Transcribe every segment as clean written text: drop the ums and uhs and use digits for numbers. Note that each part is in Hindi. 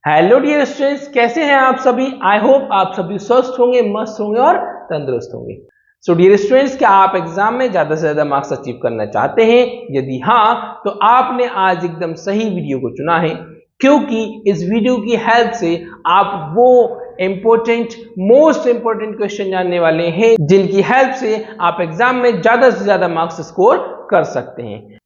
हेलो डियर स्टूडेंट्स, कैसे हैं आप सभी। आई होप आप सभी स्वस्थ होंगे, मस्त होंगे और तंदुरुस्त होंगे। सो डियर स्टूडेंट्स, क्या आप एग्जाम में ज्यादा से ज्यादा मार्क्स अचीव करना चाहते हैं? यदि हाँ, तो आपने आज एकदम सही वीडियो को चुना है, क्योंकि इस वीडियो की हेल्प से आप वो मोस्ट इंपोर्टेंट क्वेश्चन जानने वाले हैं जिनकी हेल्प से आप एग्जाम में ज्यादा से ज्यादा मार्क्स स्कोर कर सकते हैं।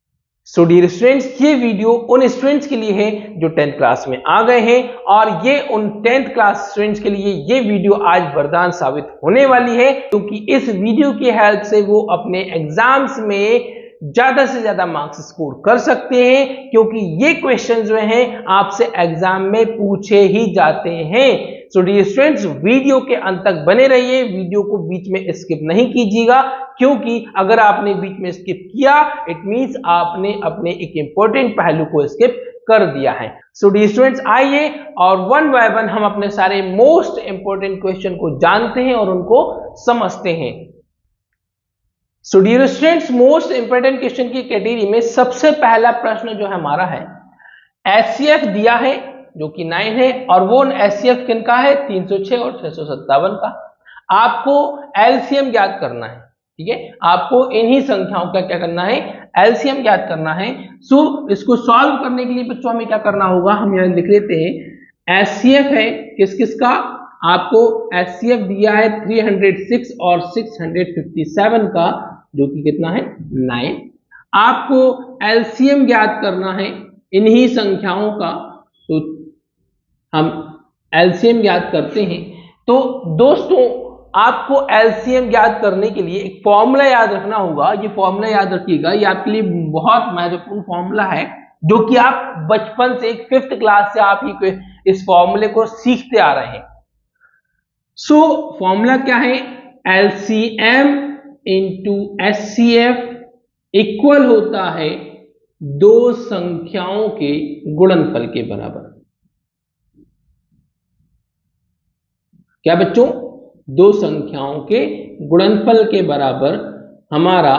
सो डियर स्टूडेंट्स, ये वीडियो उन स्टूडेंट्स के लिए है जो 10th क्लास में आ गए हैं, और ये उन 10th क्लास स्टूडेंट्स के लिए ये वीडियो आज वरदान साबित होने वाली है, क्योंकि इस वीडियो की हेल्प से वो अपने एग्जाम्स में ज्यादा से ज्यादा मार्क्स स्कोर कर सकते हैं, क्योंकि ये क्वेश्चन जो हैं आपसे एग्जाम में पूछे ही जाते हैं। सो डियर स्टूडेंट्स, वीडियो के अंत तक बने रहिए, वीडियो को बीच में स्किप नहीं कीजिएगा, क्योंकि अगर आपने बीच में स्किप किया इट मींस आपने अपने एक इंपॉर्टेंट पहलू को स्किप कर दिया है। सो डियर स्टूडेंट्स, आइए और वन बाय वन हम अपने सारे मोस्ट इंपॉर्टेंट क्वेश्चन को जानते हैं और उनको समझते हैं। So dear students, most important question की कैटेगरी में सबसे पहला प्रश्न जो हमारा है, एचसीएफ दिया है जो कि 9 है, और वो एचसीएफ किनका है? 306 और 657 का। आपको एलसीएम ज्ञात करना है, ठीक है। आपको इन्हीं संख्याओं का क्या करना है? एलसीएम ज्ञात करना है। सो इसको सॉल्व करने के लिए बच्चों हमें क्या करना होगा? हम यहां लिख लेते हैं एचसीएफ है किस किस का। आपको एचसीएफ दिया है 306 और 657 का, जो कि कितना है? 9। आपको एलसीएम ज्ञात करना है इन्हीं संख्याओं का, तो हम एलसीएम ज्ञात करते हैं। तो दोस्तों, आपको एलसीएम ज्ञात करने के लिए एक फॉर्मूला याद रखना होगा। ये फॉर्मूला याद रखिएगा, ये आपके लिए बहुत महत्वपूर्ण फॉर्मूला है, जो कि आप बचपन से 5th क्लास से आप ही इस फॉर्मूले को सीखते आ रहे हैं। सो फॉर्मूला क्या है? एलसीएम इंटू एचसीएफ इक्वल होता है दो संख्याओं के गुणनफल के बराबर। क्या बच्चों? दो संख्याओं के गुणनफल के बराबर हमारा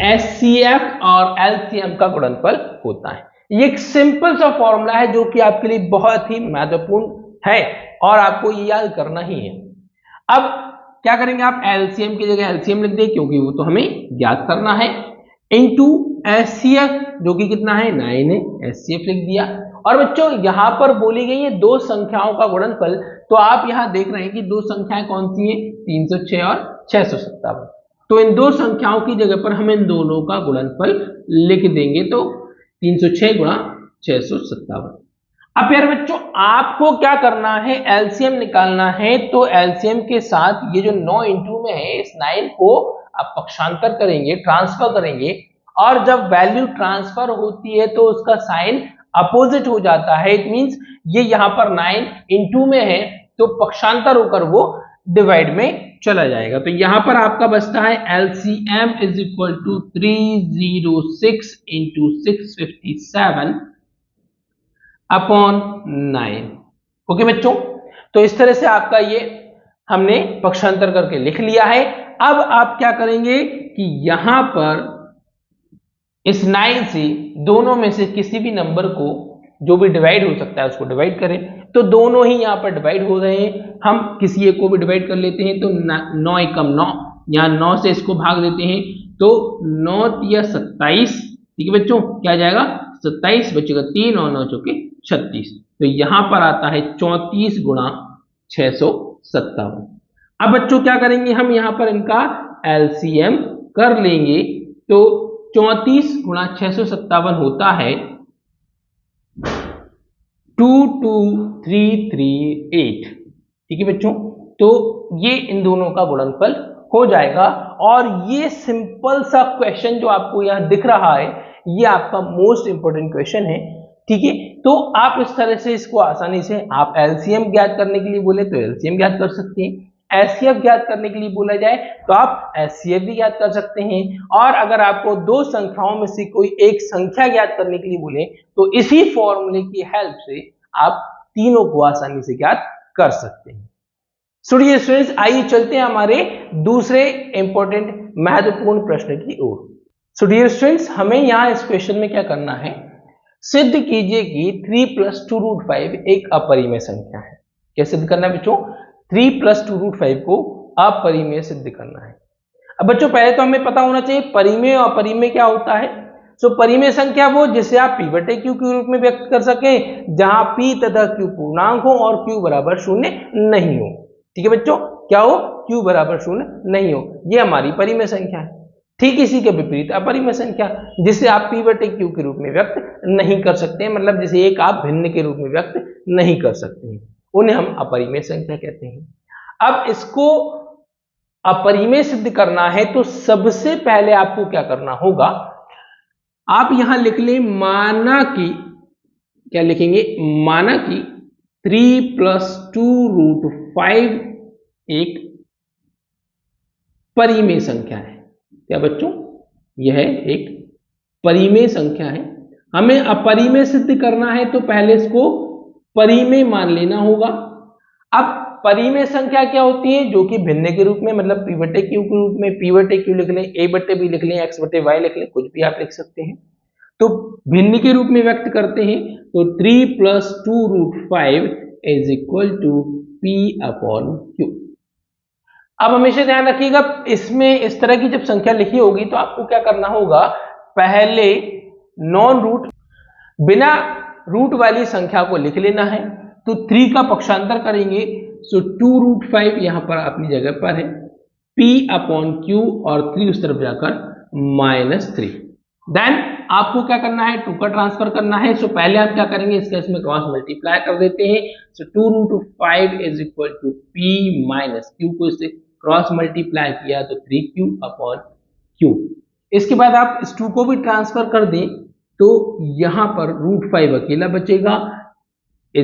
एचसीएफ और एलसीएम का गुणनफल होता है। ये एक सिंपल सा फॉर्मूला है जो कि आपके लिए बहुत ही महत्वपूर्ण है और आपको ये याद करना ही है। अब क्या करेंगे? आप एलसीएम की जगह एलसीएम लिख दें, क्योंकि वो तो हमें ज्ञात करना है, इनटू एचसीएफ जो कि कितना है? 9 है, एचसीएफ लिख दिया। और बच्चों यहां पर बोली गई है दो संख्याओं का गुणनफल, तो आप यहां देख रहे हैं कि दो संख्याएं कौन सी हैं? 306 और 657। तो इन दो संख्याओं की जगह पर हम इन दोनों का गुणनफल लिख देंगे, तो 306 गुणा 657। अब यार बच्चों, आपको क्या करना है? एलसीएम निकालना है। तो एलसीएम के साथ ये जो 9 इंटू में है, इस 9 को आप पक्षांतर करेंगे, ट्रांसफर करेंगे, और जब वैल्यू ट्रांसफर होती है तो उसका साइन अपोजिट हो जाता है। इट मींस ये यहां पर 9 इंटू में है, तो पक्षांतर होकर वो डिवाइड में चला जाएगा। तो यहां पर आपका बचता है LCM is equal to 306 into 657 upon 9। Okay बच्चों, तो इस तरह से आपका ये हमने पक्षांतर करके लिख लिया है। अब आप क्या करेंगे कि यहां पर इस 9 से दोनों में से किसी भी नंबर को जो भी डिवाइड हो सकता है उसको डिवाइड करें। तो दोनों ही यहाँ पर डिवाइड हो रहे हैं, हम किसी एक को भी डिवाइड कर लेते हैं। तो 9 एकम 9, यहाँ 9 से इसको भाग देते हैं, तो 9 या 27, ठीक है बच्चों, क्या जाएगा? 27 बचेगा 3 और 9 चौके 36। तो यहाँ पर आता है 34 गुणा 657। अब बच्चों क्या करेंगे? हम यहाँ पर इनका एलसीएम कर लेंगे। तो 34 गुणा 657 होता है 22338, ठीक है बच्चों। तो ये इन दोनों का गुणनफल हो जाएगा, और ये सिंपल सा क्वेश्चन जो आपको यहां दिख रहा है, ये आपका मोस्ट इंपोर्टेंट क्वेश्चन है, ठीक है। तो आप इस तरह से इसको आसानी से, आप एलसीएम ज्ञात करने के लिए बोले तो एलसीएम ज्ञात कर सकते हैं, एचसीएफ ज्ञात करने के लिए बोला जाए तो आप एचसीएफ भी ज्ञात कर सकते हैं, और अगर आपको दो संख्याओं में से कोई एक संख्या ज्ञात करने के लिए बोले तो इसी फॉर्मूले की हेल्प से आप तीनों को आसानी से ज्ञात कर सकते हैं। डियर स्टूडेंट्स, आइए चलते हैं हमारे दूसरे इंपॉर्टेंट महत्वपूर्ण प्रश्न की ओर। डियर स्टूडेंट्स, हमें यहां इस क्वेश्चन में क्या करना है? सिद्ध कीजिए कि 3 + 2√5 एक अपरिमेय संख्या है। क्या सिद्ध करना है बच्चों? 3 + 2√5 को अपरिमेय सिद्ध करना है। अब बच्चों पहले तो हमें पता होना चाहिए परिमेय और अपरिमेय क्या होता है। सो परिमेय संख्या वो जिसे आप p/q के रूप में व्यक्त कर सकें, जहां p तथा q पूर्णांक हो और q बराबर 0 नहीं हो। ठीक है बच्चों, क्या हो? q बराबर 0 नहीं हो, ये हमारी परिमेय संख्या है। ठीक इसी के विपरीत अपरिमेय संख्या, जिसे आप p/q के रूप में व्यक्त नहीं कर सकते हैं, मतलब जिसे एक आप भिन्न के रूप में व्यक्त नहीं कर सकते हैं, उन्हें हम अपरिमेय संख्या कहते हैं। अब इसको अपरिमेय सिद्ध करना है तो सबसे पहले आपको क्या करना होगा, आप यहां लिख लें माना कि, क्या लिखेंगे? माना कि 3 + 2√5 एक परिमेय संख्या है। क्या बच्चों? यह एक परिमेय संख्या है। हमें अपरिमेय सिद्ध करना है तो पहले इसको परिमेय मान लेना होगा। अब परिमेय संख्या क्या होती है? जो कि भिन्न के रूप में, मतलब p/q के रूप में, p/q लिख लें, a/b लिख लें, x/y लिख लें, कुछ भी आप लिख सकते हैं, तो भिन्न के रूप में व्यक्त करते हैं। तो 3 + 2√5 = p/q। अब हमेशा ध्यान रखिएगा, इसमें इस तरह की जब संख्या लिखी होगी तो आपको क्या करना होगा, पहले नॉन रूट, बिना रूट वाली संख्या को लिख लेना है। तो 3 का पक्षांतर करेंगे, सो 2√5 यहां पर अपनी जगह पर है, p/q और 3 उस तरफ जाकर -3। देन आपको क्या करना है, 2 का ट्रांसफर करना है। सो पहले हम क्या करेंगे, इसके इसमें क्रॉस मल्टीप्लाई कर देते हैं। सो 2√5 = p - q को इससे क्रॉस मल्टीप्लाई किया तो 3q/q। इसके बाद आप इस 2 को भी ट्रांसफर कर दें तो यहां पर √5 अकेला बचेगा, =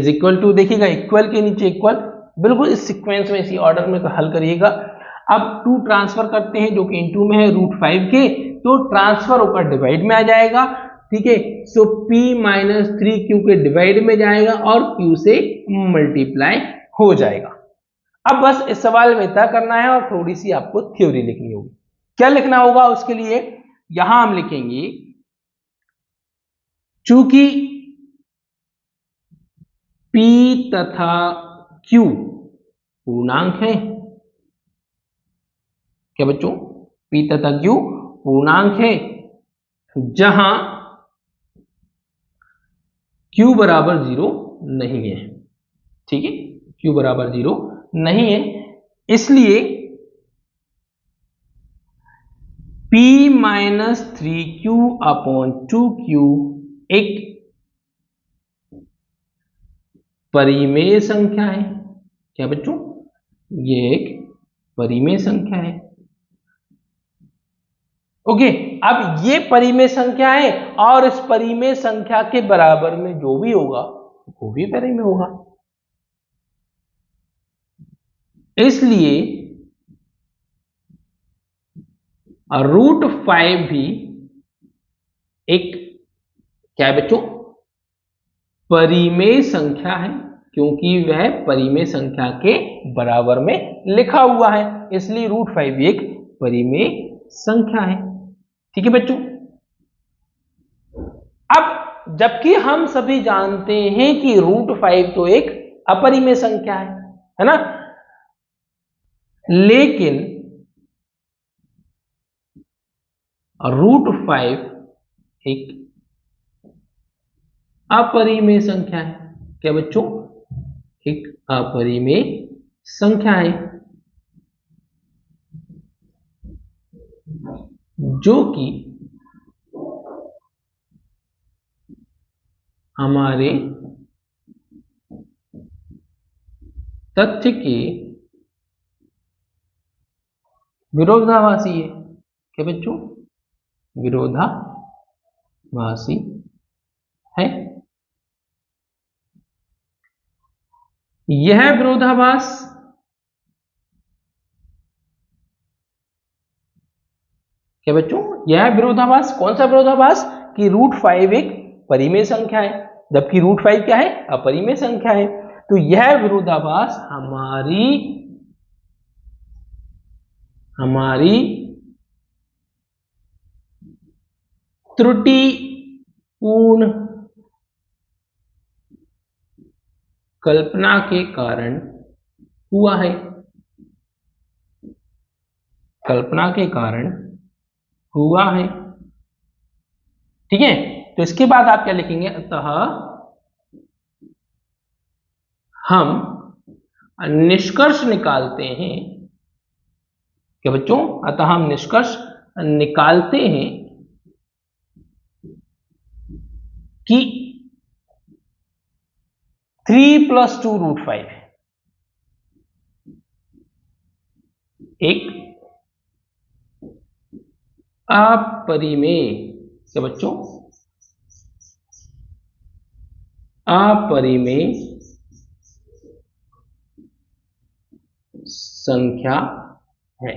देखिएगा इक्वल के नीचे इक्वल, बिल्कुल इस सीक्वेंस में, इसी ऑर्डर में हल करिएगा। अब 2 ट्रांसफर करते हैं जो कि इनटू में है √5 के, तो ट्रांसफर होकर डिवाइड में आ जाएगा। ठीक है, सो p - 3q के डिवाइड में जाएगा और q से मल्टीप्लाई हो जाएगा। अब बस इस सवाल में तय करना है और थोड़ी सी आपको थ्योरी लिखनी होगी। क्या लिखना होगा उसके लिए? यहां हम लिखेंगे, चूंकि p तथा q पूर्णांक है, क्या बच्चों? p तथा q पूर्णांक है, जहां q बराबर 0 नहीं है। ठीक है, q बराबर 0 नहीं है, इसलिए p - 3q/2q एक परिमेय संख्या है। क्या बच्चों? ये एक परिमेय संख्या है। ओके, अब ये परिमेय संख्या है और इस परिमेय संख्या के बराबर में जो भी होगा वो भी परिमेय होगा, इसलिए √5 भी एक, क्या है बच्चों? परिमेय संख्या है, क्योंकि वह परिमेय संख्या के बराबर में लिखा हुआ है, इसलिए √5 भी एक परिमेय संख्या है। ठीक है बच्चों, अब जबकि हम सभी जानते हैं कि √5 तो एक अपरिमेय संख्या है ना, लेकिन √5 एक अपरिमेय संख्या है। क्या बच्चों? एक अपरिमेय संख्या है, जो कि हमारे तथ्य के विरोधाभासी है। क्या बच्चों? विरोधाभासी है। यह विरोधाभास क्या बच्चों? यह विरोधाभास, कौन सा विरोधाभास? कि √5 एक परिमेय संख्या है जबकि √5 क्या है? अपरिमेय संख्या है। तो यह विरोधाभास हमारी त्रुटिपूर्ण कल्पना के कारण हुआ है, कल्पना के कारण हुआ है। ठीक है, तो इसके बाद आप क्या लिखेंगे, अतः हम निष्कर्ष निकालते हैं, क्या बच्चों, अतः हम निष्कर्ष निकालते हैं कि 3 + 2√5 एक अपरिमेय, क्या बच्चों, अपरिमेय संख्या है।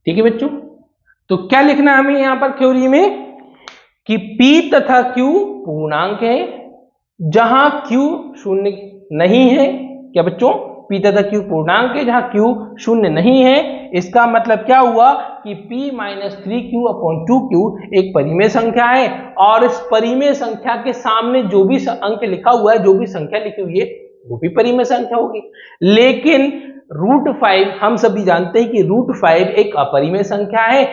ठीक है बच्चों, तो क्या लिखना है हमें यहां पर थ्योरी में कि P तथा Q पूर्णांक है, जहां Q शून्य नहीं है। क्या बच्चों, P तथा Q पूर्णांक है जहां Q शून्य नहीं है। इसका मतलब क्या हुआ कि P - 3Q/2Q एक परिमेय संख्या है, और इस परिमेय संख्या के सामने जो भी अंक लिखा हुआ है, जो भी संख्या लिखी हुई है, वो भी परिमेय संख्या होगी। लेकिन √5 हम सभी जानते हैं कि √5 एक अपरिमेय संख्या है।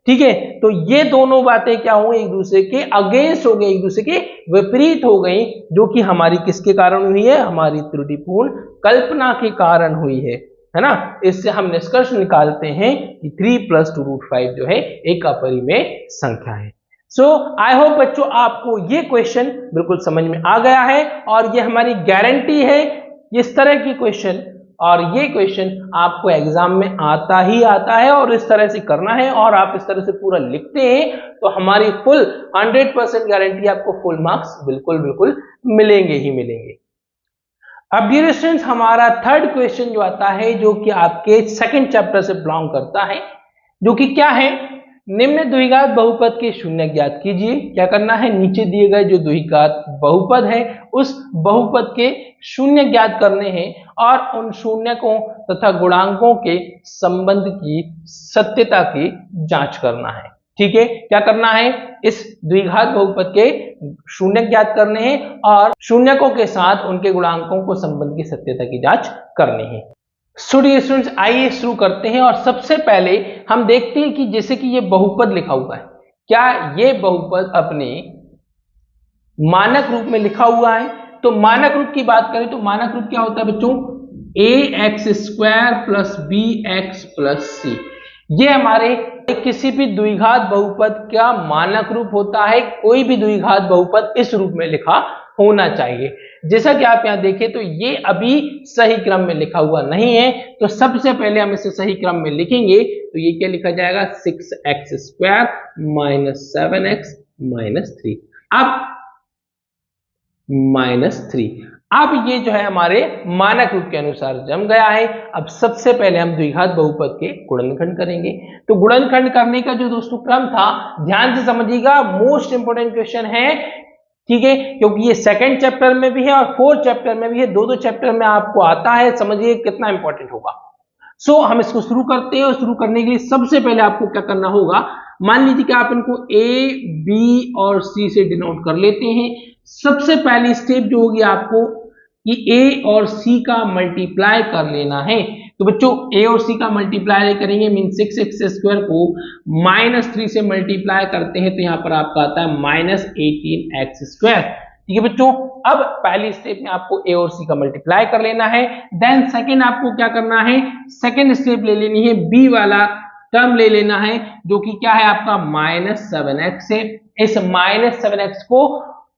ठीक है, तो ये दोनों बातें क्या हो गई, एक दूसरे के अगेंस्ट हो गई, एक दूसरे के विपरीत हो गई, जो कि हमारी किसके कारण हुई है, हमारी त्रुटिपूर्ण कल्पना के कारण हुई है ना। इससे हम निष्कर्ष निकालते हैं कि 3 + 2√5 जो है एक अपरिमेय संख्या है। सो आई होप बच्चों आपको ये क्वेश्चन बिल्कुल समझ में आ गया है, और ये हमारी गारंटी है इस तरह की क्वेश्चन, और ये क्वेश्चन आपको एग्जाम में आता ही आता है, और इस तरह से करना है, और आप इस तरह से पूरा लिखते हैं तो हमारी फुल 100% गारंटी, आपको फुल मार्क्स बिल्कुल बिल्कुल मिलेंगे ही मिलेंगे। अब डियर स्टूडेंट्स, हमारा थर्ड क्वेश्चन जो आता है, जो कि आपके सेकंड चैप्टर से बिलोंग करता है, जो कि क्या है, निम्न द्विघात बहुपद के शून्य ज्ञात कीजिए। क्या करना है, नीचे दिए गए जो द्विघात बहुपद है उस बहुपद के शून्य ज्ञात करने हैं, और उन शून्यकों तथा गुणांकों के संबंध की सत्यता की जांच करना है। ठीक है, क्या करना है, इस द्विघात बहुपद के शून्य ज्ञात करने हैं, और शून्यकों के साथ उनके गुणांकों को संबंध की सत्यता की जांच करनी है। सो डियर स्टूडेंट्स, आइए शुरू करते हैं। और सबसे पहले हम देखते हैं कि जैसे कि ये बहुपद लिखा हुआ है, क्या ये बहुपद अपने मानक रूप में लिखा हुआ है। तो मानक रूप की बात करें तो मानक रूप क्या होता है बच्चों, ax² + bx + c। ये हमारे किसी भी द्विघात बहुपद का मानक रूप होता है। कोई भी द्विघात बहुपद इस रूप में लिखा होना चाहिए। जैसा कि आप यहां देखें तो ये अभी सही क्रम में लिखा हुआ नहीं है, तो सबसे पहले हम इसे सही क्रम में लिखेंगे। तो ये क्या लिखा जाएगा, 6x² - 7x - 3, अब -3। अब ये जो है हमारे मानक रूप के अनुसार जम गया है। अब सबसे पहले हम द्विघात बहुपद के गुणनखंड करेंगे। तो गुणनखंड करने का जो दोस्तों क्रम था, ध्यान से समझिएगा, मोस्ट इंपोर्टेंट क्वेश्चन है। ठीक है, क्योंकि ये सेकंड चैप्टर में भी है और फोर्थ चैप्टर में भी है, दो चैप्टर में आपको आता है। समझिए कितना इंपॉर्टेंट होगा। सो हम इसको शुरू करते हैं, और शुरू करने के लिए सबसे पहले आपको क्या करना होगा, मान लीजिए कि आप इनको A, B और C से डिनोट कर लेते हैं। सबसे पहली स्टेप जो होगी आपको कि A और C का मल्टीप्लाई कर लेना है। तो बच्चों A और C का मल्टीप्लाई करेंगे, मीन 6x² को -3 से मल्टीप्लाई करते हैं, तो यहाँ पर आपका आता है -18x²। ठीक है बच्चों, अब पहली स्टेप में आपको A और C का मल्टीप्लाई कर लेना है। देन सेकंड आपको क्या करना है, सेकंड स्टेप ले लेनी है, B वाला टर्म ले लेना है, जो कि क्या है आपका -7x है। इस -7x को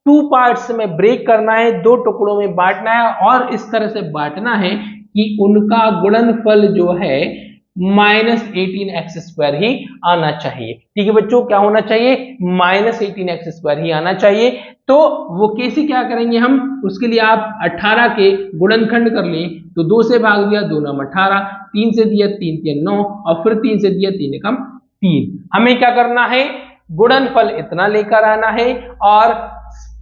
2 पार्ट्स में ब्रेक करना है, 2 टुकड़ों में बांटना है, और इस तरह से बांटना है कि उनका गुणनफल जो है -18x² ही आना चाहिए। ठीक है बच्चों, क्या होना चाहिए, -18x² ही आना चाहिए। तो वो कैसे क्या करेंगे हम, उसके लिए आप 18 के गुणनखंड कर लें, तो 2 से भाग दिया, 2 9 18, 3 से दिया 3 3 9, और फिर 3 से दिया 3 एकम 3। हमें क्या करना है, गुणनफल इतना लेकर आना है, और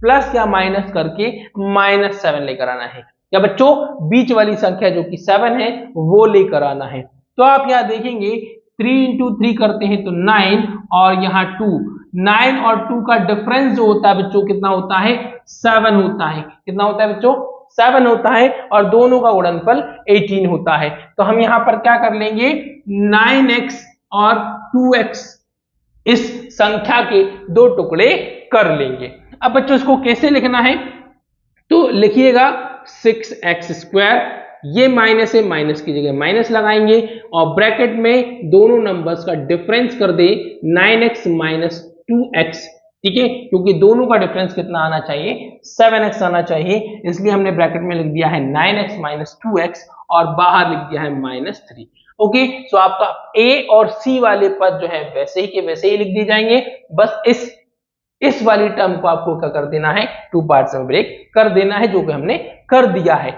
प्लस या माइनस करके -7 लेकर आना है। या बच्चों बीच वाली संख्या जो कि 7 है वो लेकर आना है। तो आप यहां देखेंगे 3 × 3 करते हैं तो 9, और यहाँ 2, 9 और 2 का डिफरेंस जो होता है बच्चों कितना होता है, 7 होता है। कितना होता है बच्चों, 7 होता है और दोनों का गुणनफल 18 होता है। तो हम यहां पर क्या कर लेंगे, 9x और 2x इस संख्या के दो टुकड़े कर लेंगे। अब बच्चों इसको कैसे लिखना है, तो लिखिएगा 6x², ये माइनस है, माइनस की जगह माइनस लगाएंगे और ब्रैकेट में दोनों नंबर्स का डिफरेंस कर दे 9x - 2x, ठीक है, क्योंकि दोनों का डिफरेंस कितना आना चाहिए, 7x आना चाहिए, इसलिए हमने ब्रैकेट में लिख दिया है 9x - 2x और बाहर लिख दिया है -3। ओके, सो आपका a और c वाले पद जो है वैसे ही के वैसे ही लिख दिए जाएंगे, बस इस वाली टर्म को आपको क्या कर देना है, 2 पार्ट्स में ब्रेक कर देना है, जो कि हमने कर दिया है।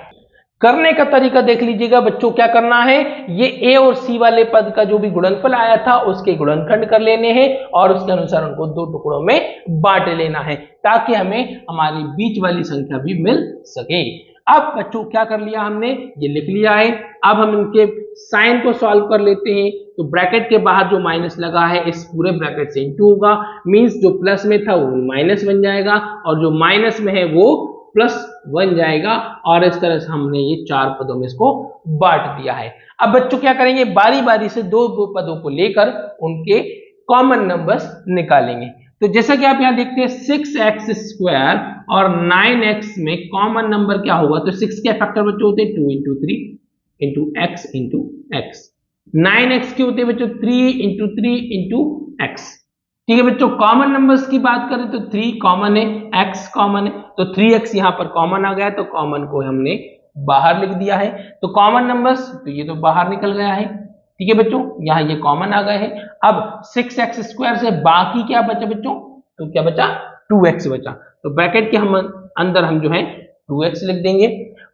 करने का तरीका देख लीजिएगा बच्चों, क्या करना है, ये a और c वाले पद का जो भी गुणनफल आया था उसके गुणनखंड कर लेने हैं और उसके अनुसार उनको दो टुकड़ों में बांट लेना है, ताकि हमें हमारी बीच वाली संख्या भी मिल सके। अब बच्चों क्या कर लिया हमने, ये लिख लिया है। अब हम इनके साइन को सॉल्व कर लेते हैं। तो ब्रैकेट के बाहर जो माइनस लगा है इस पूरे ब्रैकेट से इंटू होगा, मींस जो प्लस में था वो माइनस बन जाएगा और जो माइनस में है वो प्लस बन जाएगा, और इस तरह से हमने ये 4 पदों में इसको बांट दिया है। अब बच्चों क्या करेंगे, बारी बारी से दो पदों को लेकर उनके कॉमन नंबर्स निकालेंगे। तो जैसा कि आप यहाँ देखते हैं 6x² और 9x में कॉमन नंबर क्या होगा, तो 6 के फैक्टर बच्चों होते हैं 2 × 3 × x × x, 9x के होते हैं बच्चों 3 × 3 × x, ठीक है बच्चों। कॉमन नंबर्स की बात करें तो 3 कॉमन है, x कॉमन है, तो 3x यहाँ पर कॉमन आ गया, तो कॉमन को हमने बाहर लिख दिया है। तो कॉमन नंबर्स, तो ये तो बाहर निकल गया है, ठीक है बच्चों, यहाँ ये कॉमन आ गए हैं। अब 6x² से बाकी क्या बचा बच्चों, तो क्या बचा, 2x बचा, तो ब्रैकेट के हम अंदर हम जो है 2x लिख देंगे।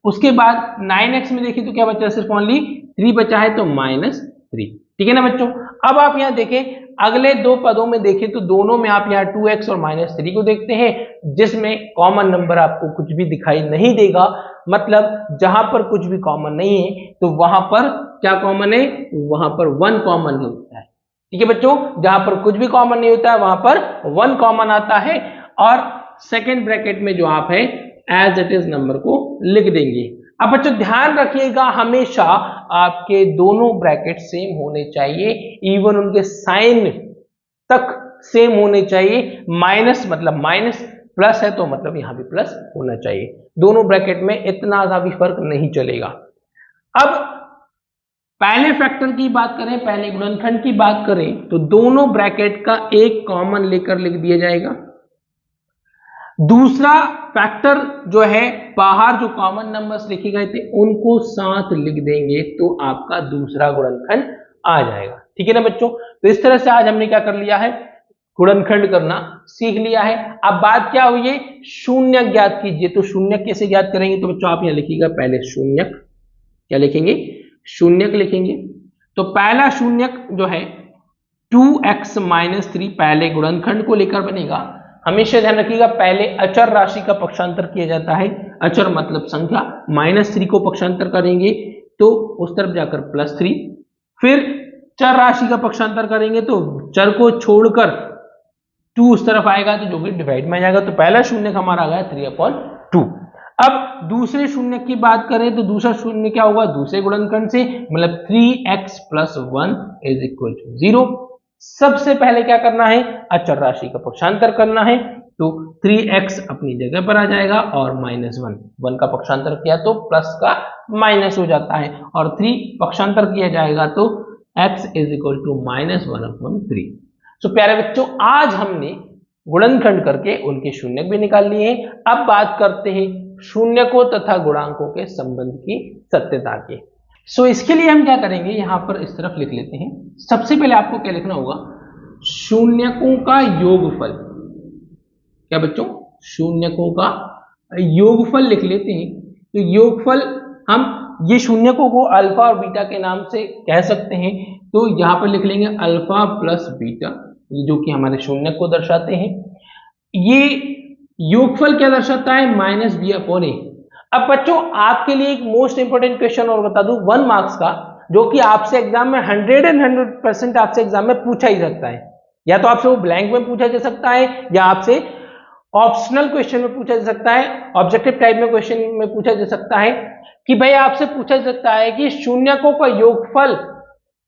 उसके बाद 9x में देखिए तो क्या बचा, सिर्फ ओनली 3 बचा है, तो -3, ठीक है ना बच्चों। अब आप यहाँ देखें अगले दो पदों में देखें तो दोनों में आप यहाँ 2x और -3 को देखते हैं, जिसमें कॉमन नंबर आपको कुछ भी दिखाई नहीं देगा, मतलब जहां पर कुछ भी कॉमन नहीं है तो वहां पर क्या कॉमन है, वहां पर 1 कॉमन नहीं होता है, ठीक है बच्चों। जहां पर कुछ भी कॉमन नहीं होता है वहां पर 1 कॉमन आता है, और सेकेंड ब्रैकेट में जो आप है एज इट इज नंबर को लिख देंगे। अब बच्चों ध्यान रखिएगा, हमेशा आपके दोनों ब्रैकेट सेम होने चाहिए, इवन उनके साइन तक सेम होने चाहिए। माइनस मतलब माइनस, प्लस है तो मतलब यहां भी प्लस होना चाहिए, दोनों ब्रैकेट में इतना ज्यादा भी फर्क नहीं चलेगा। अब पहले फैक्टर की बात करें, पहले गुणनखंड की बात करें तो दोनों ब्रैकेट का एक कॉमन लेकर लिख दिया जाएगा। दूसरा फैक्टर जो है बाहर जो कॉमन नंबर्स लिखे गए थे उनको साथ लिख देंगे, तो आपका दूसरा गुणनखंड आ जाएगा, ठीक है ना बच्चों। तो इस तरह से आज हमने क्या कर लिया है, गुणनखंड करना सीख लिया है। अब बात क्या हुई है, शून्य ज्ञात कीजिए। तो शून्य कैसे ज्ञात करेंगे, तो बच्चों आप यहां लिखिएगा पहले शून्यक, क्या लिखेंगे, शून्यक लिखेंगे। तो पहला शून्यक जो है 2x - 3 पहले गुणनखंड को लेकर बनेगा। हमेशा ध्यान रखिएगा पहले अचर राशि का पक्षांतर किया जाता है, अचर मतलब संख्या, -3 को पक्षांतर करेंगे तो उस तरफ जाकर +3, फिर चर राशि का पक्षांतर करेंगे तो चर को छोड़कर 2 उस तरफ आएगा तो जो कि डिवाइड में आ जाएगा। तो पहला शून्य हमारा आ गया 3/2। अब दूसरे शून्य की बात करें तो दूसरा शून्य क्या होगा, दूसरे गुणनखंड से, मतलब 3x + 1 = 0। सबसे पहले क्या करना है, अचर राशि का पक्षांतर करना है, तो 3x अपनी जगह पर आ जाएगा और -1 का पक्षांतर किया तो प्लस का माइनस हो जाता है, और 3 पक्षांतर किया जाएगा तो x = -1/3। तो प्यारे बच्चों आज हमने गुणनखंड करके उनके शून्यक भी निकाल लिए हैं। अब बात करते हैं शून्यकों तथा गुणांकों के संबंध की सत्यता की। सो इसके लिए हम क्या करेंगे, यहां पर इस तरफ लिख लेते हैं। सबसे पहले आपको क्या लिखना होगा, शून्यकों का योगफल। क्या बच्चों, शून्यकों का योगफल लिख लेते हैं। तो योगफल हम ये शून्यकों को अल्फा और बीटा के नाम से कह सकते हैं, तो यहां पर लिख लेंगे अल्फा + बीटा, ये जो कि हमारे शून्यक को दर्शाते हैं। ये योगफल क्या दर्शाता है, -b/a। अब बच्चों आपके लिए एक मोस्ट इंपोर्टेंट क्वेश्चन और बता दूं 1 मार्क्स का, जो कि आपसे एग्जाम में 100% आपसे एग्जाम में पूछा ही सकता है। या तो आपसे वो ब्लैंक में पूछा जा सकता है, या आपसे ऑप्शनल क्वेश्चन में पूछा जा सकता है, ऑब्जेक्टिव टाइप में क्वेश्चन में पूछा जा सकता है कि भाई आपसे पूछा जा सकता है कि शून्यकों का योगफल,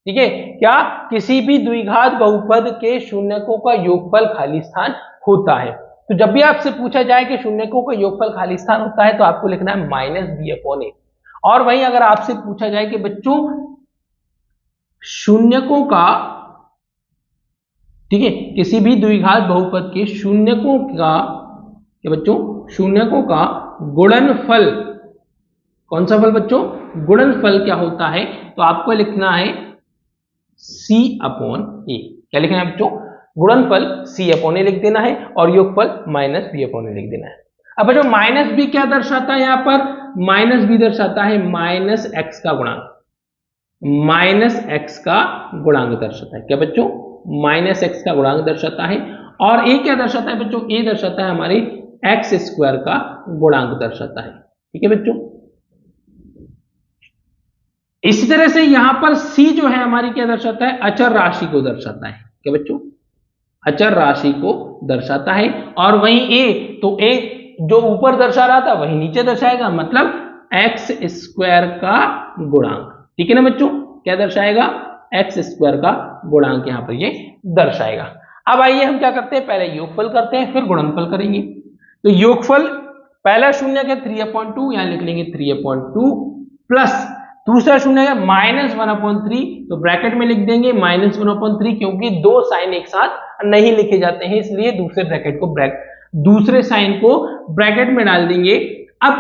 ठीक है, क्या किसी भी द्विघात बहुपद के शून्यकों का योगफल खाली स्थान होता है। तो जब भी आपसे पूछा जाए कि शून्यकों का योगफल खाली स्थान होता है तो आपको लिखना है -b/a। और वहीं अगर आपसे पूछा जाए कि बच्चों शून्यकों का, ठीक है, किसी भी द्विघात बहुपद के शून्यकों का, क्या बच्चों, शून्यकों का गुणनफल, कौन सा फल बच्चों, गुणनफल क्या होता है, तो आपको लिखना है c/a। क्या लिखना है बच्चों, गुणनफल c/a लिख देना है और योगफल -b/a लिख देना है। अब बच्चों -b क्या दर्शाता है, यहां पर -b दर्शाता है -x का गुणांक, -x का गुणांक दर्शाता है। क्या बच्चों, -x का गुणांक दर्शाता है। और a क्या दर्शाता है बच्चों, a दर्शाता है हमारी x² का गुणांक दर्शाता है। ठीक है बच्चों, इसी तरह से यहां पर c जो है हमारी क्या दर्शाता है, अचर राशि को दर्शाता है। क्या बच्चों, अचर राशि को दर्शाता है। और वहीं a, तो a जो ऊपर दर्शा रहा था वही नीचे दर्शाएगा, मतलब x² का गुणांक। ठीक है ना बच्चों, क्या दर्शाएगा, x² का गुणांक यहां पर ये दर्शाएगा। अब आइए हम क्या करते हैं, पहले योगफल करते हैं फिर गुणनफल करेंगे। तो योगफल, पहला शून्य है 3/2, यहां लिख लेंगे 3/2 प्लस दूसरा शून्य है -1/3, तो ब्रैकेट में लिख देंगे -1/3, क्योंकि दो साइन एक साथ नहीं लिखे जाते हैं, इसलिए दूसरे साइन को ब्रैकेट में डाल देंगे। अब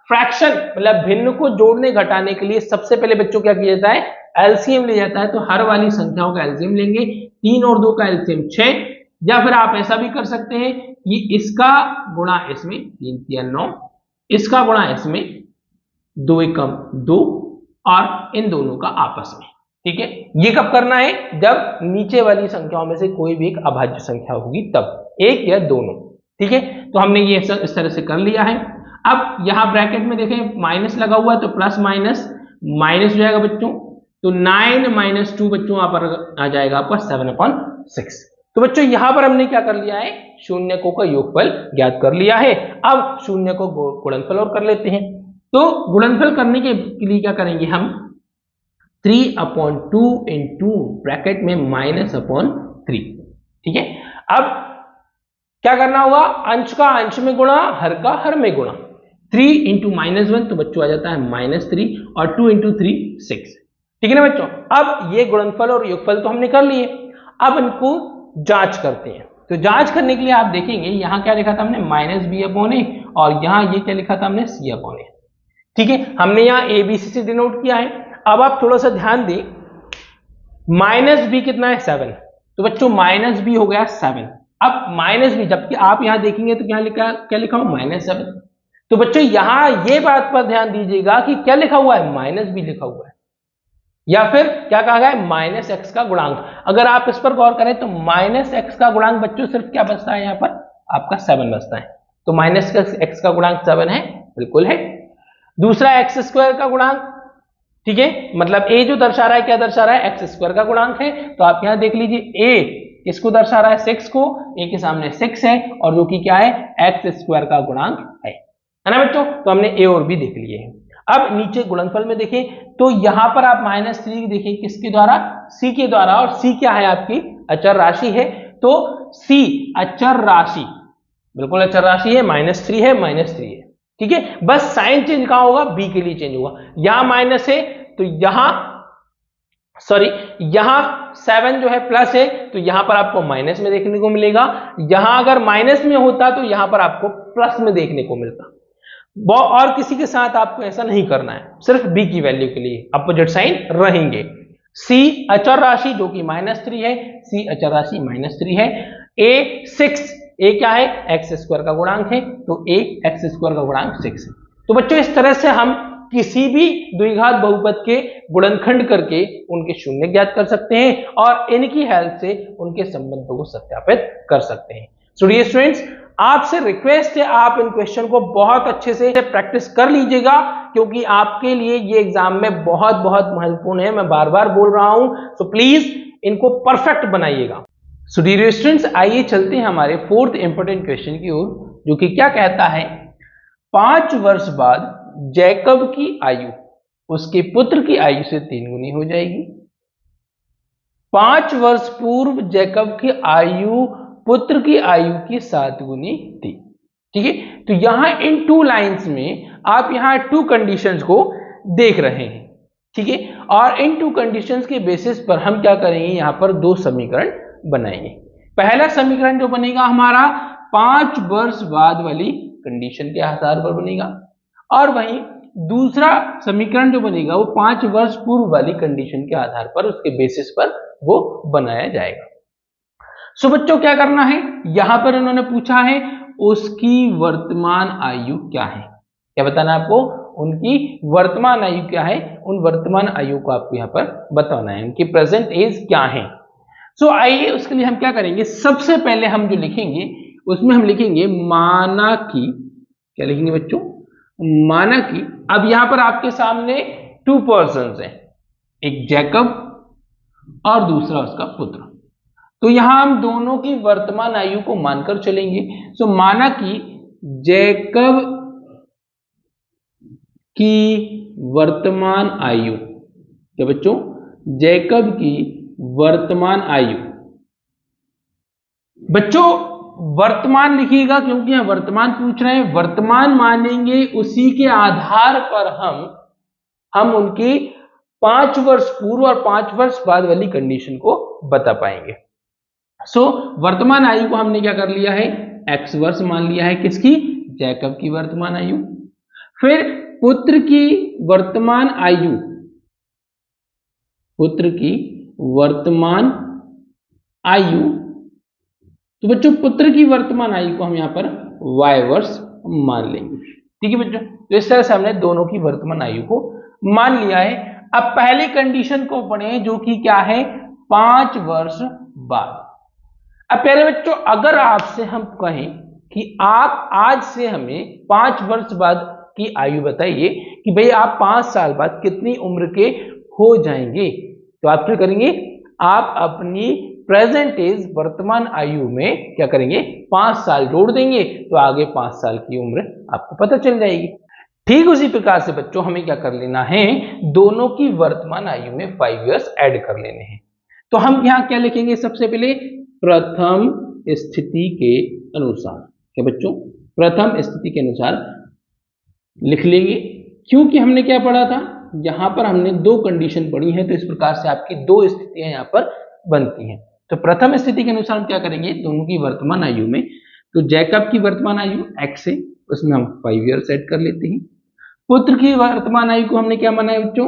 फ्रैक्शन मतलब भिन्न को जोड़ने घटाने के लिए सबसे पहले बच्चों क्या किया जाता है, एलसीएम लिया जाता है। तो हर वाली संख्याओं का एलसीएम लेंगे, 3 और 2 का एलसीएम 6, या फिर आप ऐसा भी कर सकते हैं कि इसका गुणा इसमें 3 3 9, इसका गुणा इसमें 2 1 2, और इन दोनों का आपस में। ठीक है, ये कब करना है, जब नीचे वाली संख्याओं में से कोई भी एक अभाज्य संख्या होगी तब, एक या दोनों। ठीक है, तो हमने ये इस तरह से कर लिया है। अब यहां ब्रैकेट में देखें माइनस लगा हुआ है, तो प्लस माइनस माइनस हो जाएगा बच्चों, तो 9 - 2 बच्चों यहां पर आ जाएगा आपका 7/6। तो बच्चों यहां पर हमने क्या कर लिया है, शून्यकों का योगफल ज्ञात कर लिया है। अब शून्य को गुणनफल और कर लेते हैं। तो गुणनफल करने के लिए क्या करेंगे हम, 3/2 इंटू ब्रैकेट में -3। ठीक है, अब क्या करना होगा, अंश का अंश में गुणा, हर का हर में गुणा। 3 इंटू -1 तो बच्चों आ जाता है -3, और 2 इंटू 3 6। ठीक है ना बच्चों, अब ये गुणनफल और योगफल तो हमने कर लिए। अब इनको जांच करते हैं। तो जांच करने के लिए आप देखेंगे यहां क्या लिखा था हमने, -b/a, और यहां ये क्या लिखा था हमने, c/a। ठीक है, हमने यहां ABC से डिनोट किया है। अब आप थोड़ा सा ध्यान दें, -b कितना है, 7, तो बच्चों -b हो गया 7। अब -b, जबकि आप यहां देखेंगे तो क्या लिखा हुआ, -7। तो बच्चों यहां ये बात पर ध्यान दीजिएगा कि क्या लिखा हुआ है, -b लिखा हुआ है, या फिर क्या कहा गया है, -x का गुणांक। अगर आप इस पर गौर करें तो -x का गुणांक बच्चों सिर्फ क्या बचता है, यहां पर आपका 7 बचता है। तो -x का गुणांक 7 है, बिल्कुल है। दूसरा x² का गुणांक, ठीक है, मतलब a जो दर्शा रहा है, क्या दर्शा रहा है, x² का गुणांक है। तो आप यहां देख लीजिए a किसको दर्शा रहा है, 6 को, a के सामने 6 है, और जो कि क्या है, x² का गुणांक है ना बच्चों। तो हमने a और b देख लिए हैं। अब नीचे गुणनफल में देखें तो यहां पर आप -3 देखिए किसके द्वारा, c के द्वारा, और c क्या है, आपकी अचर राशि है। तो c अचर राशि, बिल्कुल अचर राशि है, -3 है, -3 है। ठीक है, बस साइन चेंज कहां होगा, b के लिए चेंज होगा। यहां माइनस है तो यहां, सॉरी, यहां 7 जो है प्लस है, तो यहां पर आपको माइनस में देखने को मिलेगा। यहां अगर माइनस में होता तो यहां पर आपको प्लस में देखने को मिलता। और किसी के साथ आपको ऐसा नहीं करना है, सिर्फ b की वैल्यू के लिए अपोजिट साइन रहेंगे। c अचर राशि जो कि -3 है, c अचर राशि -3 है। a 6, a क्या है, x² का गुणांक है, तो a x² का गुणांक 6 है। तो बच्चों इस तरह से हम किसी भी द्विघात बहुपद के गुणनखंड करके उनके शून्य ज्ञात कर सकते हैं और इनकी हेल्प से उनके संबंधों को सत्यापित कर सकते हैं। सो डियर स्टूडेंट्स, आपसे रिक्वेस्ट है आप इन क्वेश्चन को बहुत अच्छे से प्रैक्टिस कर लीजिएगा, क्योंकि आपके लिए ये एग्जाम में बहुत बहुत महत्वपूर्ण है। मैं बार बार बोल रहा हूं, सो प्लीज इनको परफेक्ट बनाइएगा। सो डियर स्टूडेंट्स, आइए चलते हैं हमारे फोर्थ इंपॉर्टेंट क्वेश्चन की ओर, जो कि क्या कहता है, 5 वर्ष बाद जैकब की आयु उसके पुत्र की आयु से 3 गुनी हो जाएगी। 5 वर्ष पूर्व जैकब की आयु पुत्र की आयु की 7 गुनी थी। ठीक है, तो यहां इन 2 लाइंस में आप यहां 2 कंडीशंस को देख रहे हैं। ठीक है, और इन 2 कंडीशंस के बेसिस पर हम क्या करेंगे, यहां पर 2 समीकरण बनाएंगे। पहला समीकरण जो बनेगा हमारा 5 वर्ष बाद वाली कंडीशन के आधार पर बनेगा, और वहीं दूसरा समीकरण जो बनेगा वो 5 वर्ष पूर्व वाली कंडीशन के आधार पर, उसके बेसिस पर वो बनाया जाएगा। सो बच्चों क्या करना है, यहां पर उन्होंने पूछा है उसकी वर्तमान आयु क्या है। क्या बताना है आपको, उनकी वर्तमान आयु क्या है, उन वर्तमान आयु को आपको यहां पर बताना है, उनकी प्रेजेंट एज क्या है। सो आइए उसके लिए हम क्या करेंगे, सबसे पहले हम जो लिखेंगे उसमें हम लिखेंगे माना कि, क्या लिखेंगे बच्चों, माना कि, अब यहां पर आपके सामने 2 पर्सन्स हैं, एक जैकब और दूसरा उसका पुत्र। तो यहां हम दोनों की वर्तमान आयु को मानकर चलेंगे। सो माना कि जैकब की वर्तमान आयु, क्या बच्चों, जैकब की वर्तमान आयु, बच्चों वर्तमान लिखिएगा क्योंकि यहां वर्तमान पूछ रहे हैं, वर्तमान मानेंगे, उसी के आधार पर हम उनकी 5 वर्ष पूर्व और 5 वर्ष बाद वाली कंडीशन को बता पाएंगे। सो वर्तमान आयु को हमने क्या कर लिया है, x वर्ष मान लिया है, किसकी, जैकब की वर्तमान आयु। फिर पुत्र की वर्तमान आयु, पुत्र की वर्तमान आयु, तो बच्चों पुत्र की वर्तमान आयु को हम यहां पर y वर्ष मान लेंगे। ठीक है बच्चों, तो इस तरह से हमने दोनों की वर्तमान आयु को मान लिया है। अब पहली कंडीशन को पढ़ें, जो कि क्या है, 5 वर्ष बाद। अब प्यारे बच्चों, अगर आपसे हम कहें कि आप आज से हमें 5 वर्ष बाद की आयु बताइए कि भाई आप 5 साल बाद कितनी उम्र के हो जाएंगे, तो आप क्या करेंगे, आप अपनी प्रेजेंट एज वर्तमान आयु में क्या करेंगे, 5 साल जोड़ देंगे, तो आगे 5 साल की उम्र आपको पता चल जाएगी। ठीक उसी प्रकार से बच्चों हमें क्या कर लेना है, दोनों की वर्तमान आयु में 5 इयर्स ऐड कर लेने हैं। तो हम यहां क्या लिखेंगे, सबसे पहले प्रथम स्थिति के अनुसार, क्या बच्चों, प्रथम स्थिति के अनुसार लिख लेंगे, क्योंकि हमने क्या पढ़ा था, यहां पर हमने 2 कंडीशन पढ़ी है, तो इस प्रकार से आपकी 2 स्थितियां यहां पर बनती हैं। तो प्रथम स्थिति के अनुसार हम क्या करेंगे, दोनों की वर्तमान आयु में, तो जैकब की वर्तमान आयु x है, उसमें हम 5 ईयर सेट कर लेते हैं। पुत्र की वर्तमान आयु को हमने क्या माना है बच्चों,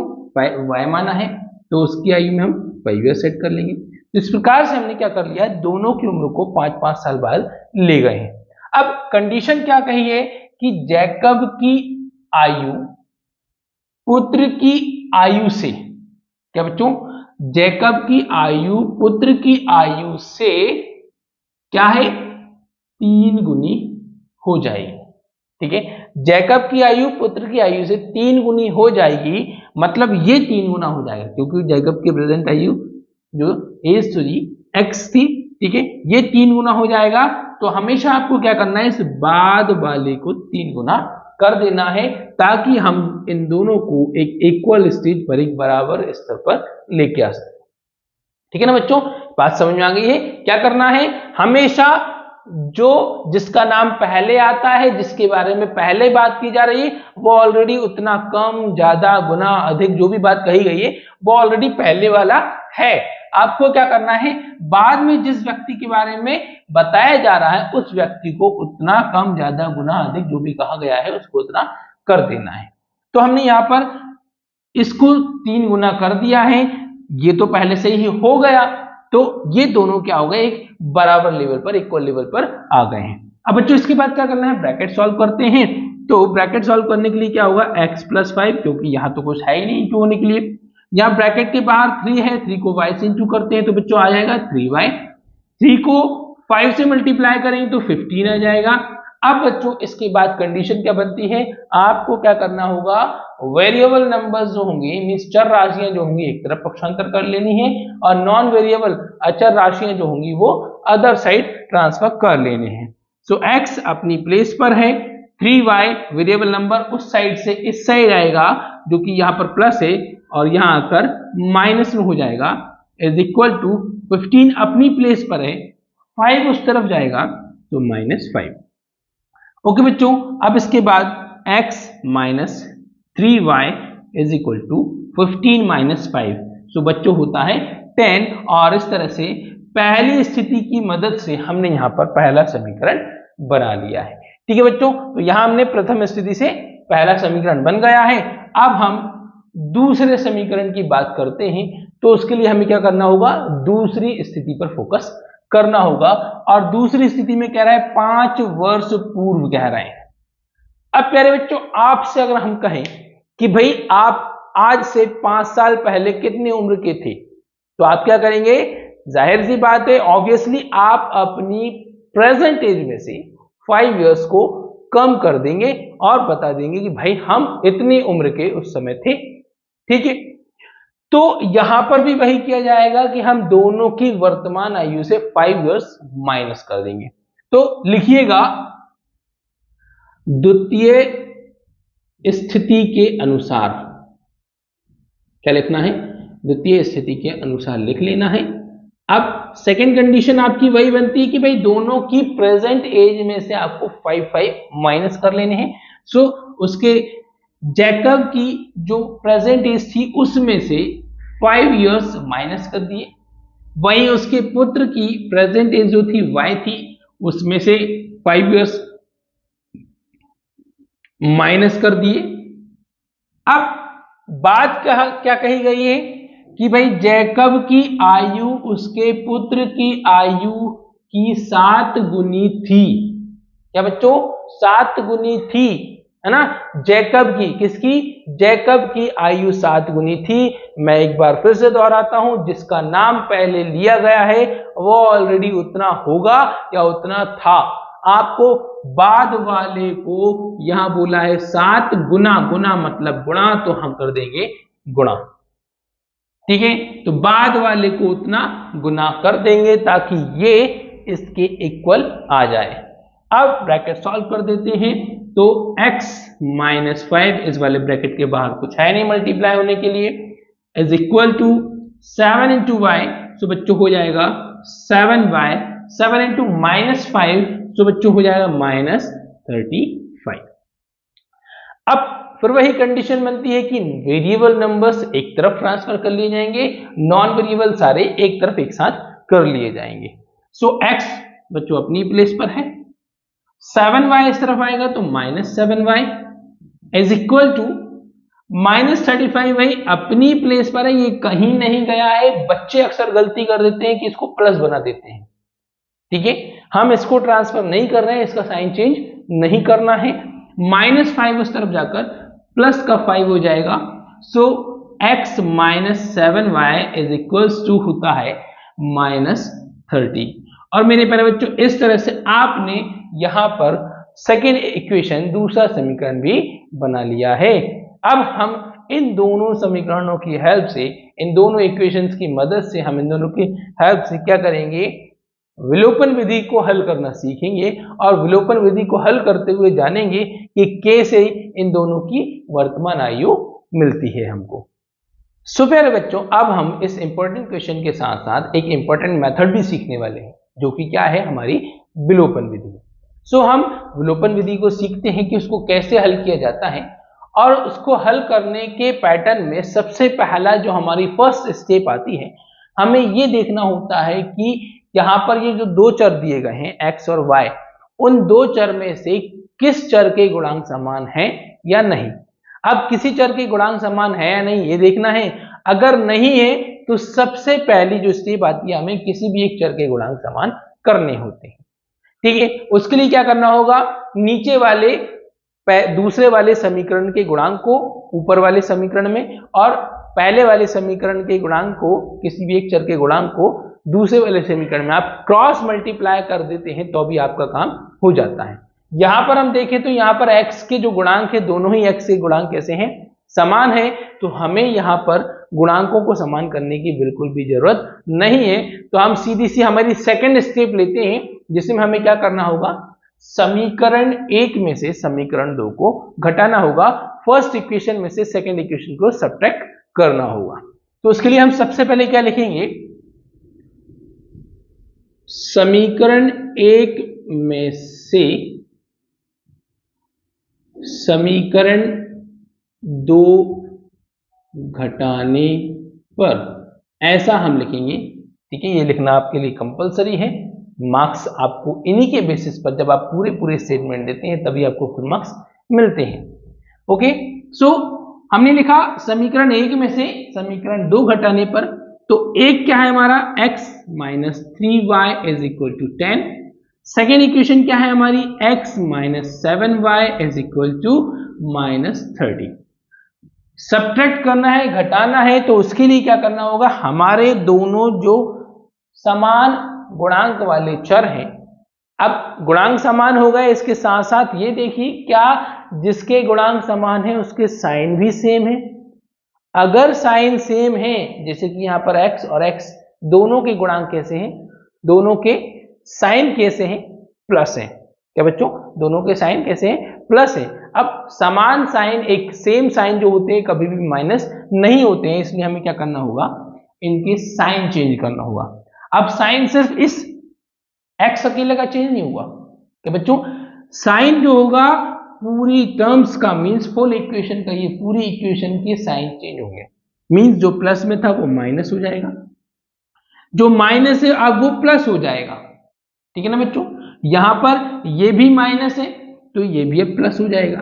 y माना है, तो उसकी आयु में हम 5 ईयर सेट कर लेंगे। तो इस प्रकार से हमने क्या कर लिया, दोनों की उम्र को 5-5 साल बाद ले गए हैं। अब कंडीशन क्या कही है कि जैकब की आयु पुत्र की आयु से, क्या बच्चों, जैकब की आयु पुत्र की आयु से क्या है, 3 गुनी हो जाएगी। ठीक है, जैकब की आयु पुत्र की आयु से 3 गुनी हो जाएगी, मतलब ये 3 गुना हो जाएगा, क्योंकि जैकब की प्रेजेंट आयु जो एज तो जी x थी, ठीक है, ये 3 गुना हो जाएगा। तो हमेशा आपको क्या करना है, इस बाद वाले को 3 गुना कर देना है, ताकि हम इन दोनों को एक इक्वल स्टेज पर, एक बराबर स्तर पर लेके आ सकें। ठीक है ना बच्चों, बात समझ में आ गई है। क्या करना है, हमेशा जो जिसका नाम पहले आता है, जिसके बारे में पहले बात की जा रही है, वो ऑलरेडी उतना कम, ज्यादा, गुना, अधिक जो भी बात कही गई है वो ऑलरेडी पहले वाला है। आपको क्या करना है, बाद में जिस व्यक्ति के बारे में बताया जा रहा है उस व्यक्ति को उतना कम, ज्यादा, गुना, अधिक जो भी कहा गया है उसको उतना कर देना है। तो हमने यहाँ पर इसको 3 गुना कर दिया है, ये तो पहले से ही हो गया, तो ये दोनों क्या हो गए, एक बराबर लेवल पर, इक्वल लेवल पर आ गए हैं। अब बच्चों इसके बाद क्या करना है, ब्रैकेट सॉल्व करते हैं। तो ब्रैकेट सॉल्व करने के लिए क्या होगा, x + 5, क्योंकि यहाँ तो कुछ है ही नहीं इंटू होने के लिए। यहाँ ब्रैकेट के बाहर 3 है, 3 को y से इंटू करते हैं तो बच्चों आ जाएगा 3y। 3 को 5 से मल्टीप्लाई करेंगे तो 15 आ जाएगा। अब बच्चों इसके बाद कंडीशन क्या बनती है, आपको क्या करना होगा, वेरिएबल नंबर्स जो होंगे मींस चर राशियां जो होंगी एक तरफ पक्षांतर कर लेनी है और नॉन वेरिएबल अचर राशियां जो होंगी वो अदर साइड ट्रांसफर कर लेने हैं। सो x अपनी प्लेस पर है, 3y वेरिएबल नंबर उस साइड से इस साइड आएगा जो कि यहाँ पर प्लस है और यहाँ आकर माइनस में हो जाएगा, इज इक्वल टू 15 अपनी प्लेस पर है, 5 उस तरफ जाएगा तो -5। ओके बच्चों, अब इसके बाद x minus 3y is equal to 15 minus 5, so बच्चों होता है 10। और इस तरह से पहली स्थिति की मदद से हमने यहाँ पर पहला समीकरण बना लिया है। ठीक है बच्चों, तो यहाँ हमने प्रथम स्थिति से पहला समीकरण बन गया है। अब हम दूसरे समीकरण की बात करते हैं, तो उसके लिए हमें क्या करना होगा, दूसरी स्थिति पर फोकस करना होगा। और दूसरी स्थिति में कह रहा है 5 वर्ष पूर्व कह रहे हैं। अब प्यारे बच्चों, आपसे अगर हम कहें कि भाई आप आज से 5 साल पहले कितनी उम्र के थे, तो आप क्या करेंगे, जाहिर सी बात है ऑब्वियसली आप अपनी प्रेजेंट एज में से 5 इयर्स को कम कर देंगे और बता देंगे कि भाई हम इतनी उम्र के उस समय थे। ठीक है, तो यहां पर भी वही किया जाएगा कि हम दोनों की वर्तमान आयु से 5 इयर्स माइनस कर देंगे। तो लिखिएगा, द्वितीय स्थिति के अनुसार, क्या लिखना है, द्वितीय स्थिति के अनुसार लिख लेना है। अब सेकंड कंडीशन आपकी वही बनती है कि भाई दोनों की प्रेजेंट एज में से आपको 5 माइनस कर लेने हैं। सो उसके जैकब की जो प्रेजेंट एज थी उसमें से 5 इयर्स माइनस कर दिए, वहीं उसके पुत्र की प्रेजेंट एज जो थी y थी उसमें से 5 इयर्स माइनस कर दिए। अब बात क्या कही गई है कि भाई जैकब की आयु उसके पुत्र की आयु की 7 गुनी थी। क्या बच्चों, 7 गुनी थी, है ना। जैकब की, किसकी, जैकब की आयु 7 गुनी थी। मैं एक बार फिर से दोहराता हूं, जिसका नाम पहले लिया गया है वो ऑलरेडी उतना होगा या उतना था। आपको बाद वाले को यहां बोला है 7 गुना, गुना मतलब गुणा, तो हम कर देंगे गुणा। ठीक है, तो बाद वाले को उतना गुना कर देंगे ताकि ये इसके इक्वल आ जाए। अब ब्रैकेट सॉल्व कर देते हैं, तो x माइनस 5 इस वाले ब्रैकेट के बाहर कुछ है नहीं मल्टीप्लाई होने के लिए, is equal to 7 into y, तो बच्चों हो जाएगा 7y, 7 इंटू -5, तो बच्चों हो जाएगा -35। अब फिर वही कंडीशन बनती है कि वेरिएबल नंबर्स एक तरफ ट्रांसफर कर लिए जाएंगे, नॉन वेरिएबल सारे एक तरफ एक साथ कर लिए जाएंगे। सो x बच्चों अपनी प्लेस पर है, 7y इस तरफ आएगा तो -7y इज इक्वल टू -35 वही अपनी प्लेस पर है, ये कहीं नहीं गया है। बच्चे अक्सर गलती कर देते हैं कि इसको प्लस बना देते हैं। ठीक है, हम इसको ट्रांसफर नहीं कर रहे हैं, इसका साइन चेंज नहीं करना है। -5 उस तरफ जाकर प्लस का 5 हो जाएगा। So x minus 7y is equals to होता है -30। और मेरे प्यारे बच्चों, इस तरह से आपने यहां पर सेकेंड इक्वेशन, दूसरा समीकरण भी बना लिया है। अब हम इन दोनों समीकरणों की हेल्प से, इन दोनों इक्वेशंस की मदद से, हम इन दोनों की हेल्प से क्या करेंगे, विलोपन विधि को हल करना सीखेंगे। और विलोपन विधि को हल करते हुए जानेंगे कि कैसे इन दोनों की वर्तमान आयु मिलती है हमको। सो प्यारे बच्चों, अब हम इस इंपॉर्टेंट क्वेश्चन के साथ साथ एक इंपॉर्टेंट मेथड भी सीखने वाले हैं, जो कि क्या है, हमारी विलोपन विधि। सो हम विलोपन विधि को सीखते हैं कि उसको कैसे हल किया जाता है। और उसको हल करने के पैटर्न में सबसे पहला जो हमारी फर्स्ट स्टेप आती है, हमें ये देखना होता है कि यहाँ पर ये जो दो चर दिए गए हैं x और y, उन दो चर में से किस चर के गुणांक समान हैं या नहीं। अब किसी चर के गुणांक समान है या नहीं ये देखना है। अगर नहीं है तो सबसे पहली जो स्टेप आती है, हमें किसी भी एक चर के गुणांक समान करने होते हैं। ठीक है, उसके लिए क्या करना होगा, नीचे वाले दूसरे वाले समीकरण के गुणांक को ऊपर वाले समीकरण में, और पहले वाले समीकरण के गुणांक को, किसी भी एक चर के गुणांक को दूसरे वाले समीकरण में आप क्रॉस मल्टीप्लाई कर देते हैं तो भी आपका काम हो जाता है। यहां पर हम देखें तो यहां पर x के जो गुणांक है दोनों ही x के गुणांक कैसे हैं, समान है, तो हमें यहां पर गुणांकों को समान करने की बिल्कुल भी जरूरत नहीं है। तो हम सीधी सी हमारी सेकंड स्टेप लेते हैं, जिसमें हमें क्या करना होगा, समीकरण 1 में से समीकरण 2 को घटाना होगा, फर्स्ट इक्वेशन में से सेकंड इक्वेशन को सब्ट्रैक्ट करना होगा। तो उसके लिए हम सबसे पहले क्या लिखेंगे, समीकरण 1 में से समीकरण 2 घटाने पर, ऐसा हम लिखेंगे। ठीक है, ये लिखना आपके लिए कंपलसरी है। मार्क्स आपको इन्हीं के बेसिस पर, जब आप पूरे स्टेटमेंट देते हैं तभी आपको फुल मार्क्स मिलते हैं। ओके, सो हमने लिखा समीकरण 1 में से समीकरण 2 घटाने पर, तो एक क्या है हमारा, x minus 3y is equal to 10। Second equation क्या है हमारी, x minus 7y is equal to minus 30। Subtract करना है, घटाना है, तो उसके लिए क्या करना होगा, हमारे दोनों जो समान गुणांक वाले चर हैं, अब गुणांक समान हो गए, इसके साथ साथ ये देखिए क्या जिसके गुणांक समान है उसके साइन भी सेम है। अगर साइन सेम है, जैसे कि यहां पर x और x दोनों के गुणांक कैसे हैं, दोनों के साइन कैसे हैं, प्लस है। क्या बच्चों, दोनों के साइन कैसे हैं, प्लस है। अब समान साइन, एक सेम साइन जो होते हैं कभी भी माइनस नहीं होते हैं, इसलिए हमें क्या करना होगा, इनके साइन चेंज करना होगा। अब साइन सिर्फ इस x अकेले का चेंज नहीं हुआ, क्या बच्चों, साइन जो होगा पूरी टर्म्स का, मींस फुल इक्वेशन का, ये पूरी इक्वेशन के साइन चेंज होंगे। मींस जो प्लस में था वो माइनस हो जाएगा, जो माइनस है अब वो प्लस हो जाएगा। ठीक है ना बच्चों, यहां पर ये भी माइनस है तो ये भी अब प्लस हो जाएगा।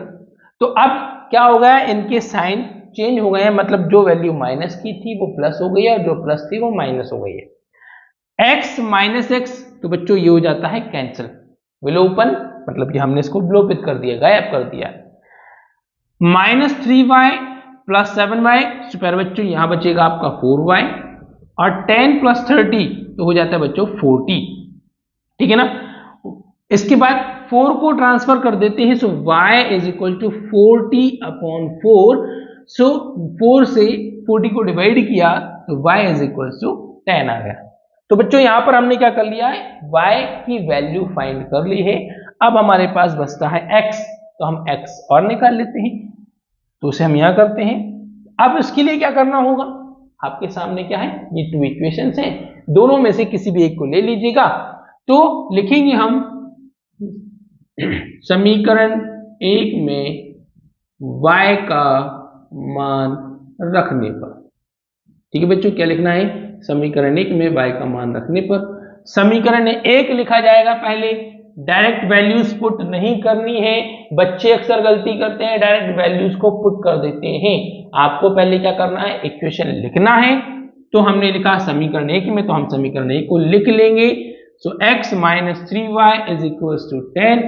तो अब क्या हो गया, इनके साइन चेंज हो गए हैं, मतलब जो वैल्यू माइनस की थी वो प्लस हो गई है और जो प्लस थी वो माइनस हो गई है। x माइनस एक्स, तो बच्चों ये हो जाता है कैंसिल, विलोपन, मतलब कि हमने इसको विलोपित कर दिया, गायब कर दिया। माइनस 3y प्लस 7y, तो प्यारे बच्चों यहां बचेगा आपका 4y, और 10 प्लस 30 तो हो जाता है बच्चों 40। ठीक है ना, इसके बाद 4 को ट्रांसफर कर देते हैं, so y is equal to 40 upon 4। So 4 से 40 को डिवाइड किया तो y इज इक्वल टू 10 आ गया। तो बच्चों यहां पर हमने क्या कर लिया है, y की वैल्यू फाइंड कर ली है। अब हमारे पास बचता है x, तो हम x और निकाल लेते हैं, तो उसे हम यहां करते हैं। अब इसके लिए क्या करना होगा, आपके सामने क्या है, ये 2 इक्वेशंस हैं, दोनों में से किसी भी एक को ले लीजिएगा। तो लिखेंगे हम समीकरण 1 में y का मान रखने पर। ठीक है बच्चों, क्या लिखना है, समीकरण 1 में y का मान रखने पर। समीकरण 1 लिखा जाएगा, पहले डायरेक्ट वैल्यूज पुट नहीं करनी है, बच्चे अक्सर गलती करते हैं, डायरेक्ट वैल्यूज को पुट कर देते हैं। आपको पहले क्या करना है, इक्वेशन लिखना है। तो हमने लिखा समीकरण 1 में, तो हम समीकरण 1 को लिख लेंगे। So x minus 3y is equal to 10।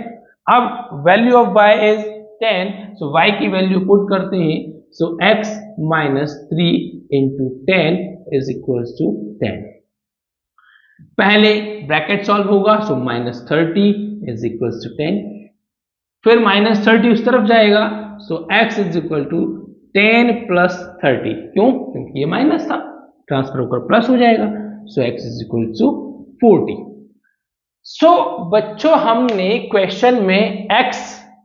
अब value of y is 10, so y की वैल्यू पुट करते हैं। So x minus 3 into 10 is equal to 10। पहले ब्रैकेट सॉल्व होगा, so minus 30 is equal to 10, फिर माइनस 30 उस तरफ जाएगा, so x is equal to 10 plus 30। क्यों, क्योंकि ये माइनस था, ट्रांसफर होकर प्लस हो जाएगा, so x is equal to 40। सो बच्चों हमने क्वेश्चन में x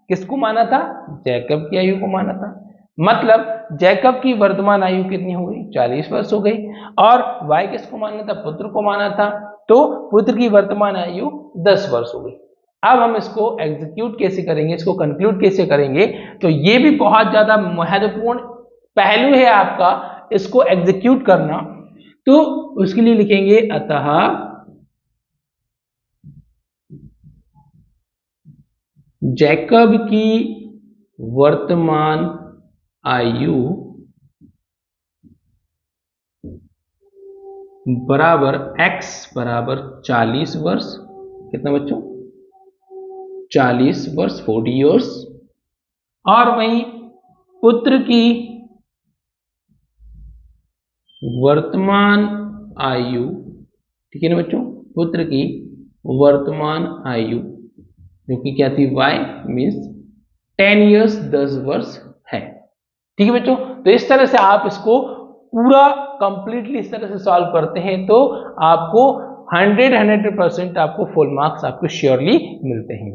किसको माना था, जैकब की आयु को माना था, मतलब जैकब की वर्तमान आयु कितनी हो गई, 40 वर्ष हो गई, और y किसको माना था, पुत्र को माना था, तो पुत्र की वर्तमान आयु 10 वर्ष हो गई। अब हम इसको एग्जीक्यूट कैसे करेंगे, इसको कंक्लूड कैसे करेंगे, तो ये भी बहुत ज्यादा महत्वपूर्ण पहलू है आपका, इसको एग्जीक्यूट करना। तो उसके लिए लिखेंगे अतः जैकब की वर्तमान आयु बराबर x बराबर 40 वर्ष, कितना बच्चों, 40 वर्ष, 40 इयर्स, और वहीं पुत्र की वर्तमान आयु, ठीक है ना बच्चों, पुत्र की वर्तमान आयु जो कि क्या थी, y मीन्स 10 ईयर्स 10 वर्ष है। ठीक है बच्चों, तो इस तरह से आप इसको पूरा कंप्लीटली इस तरह से सॉल्व करते हैं तो आपको 100% आपको फुल मार्क्स आपको श्योरली मिलते हैं।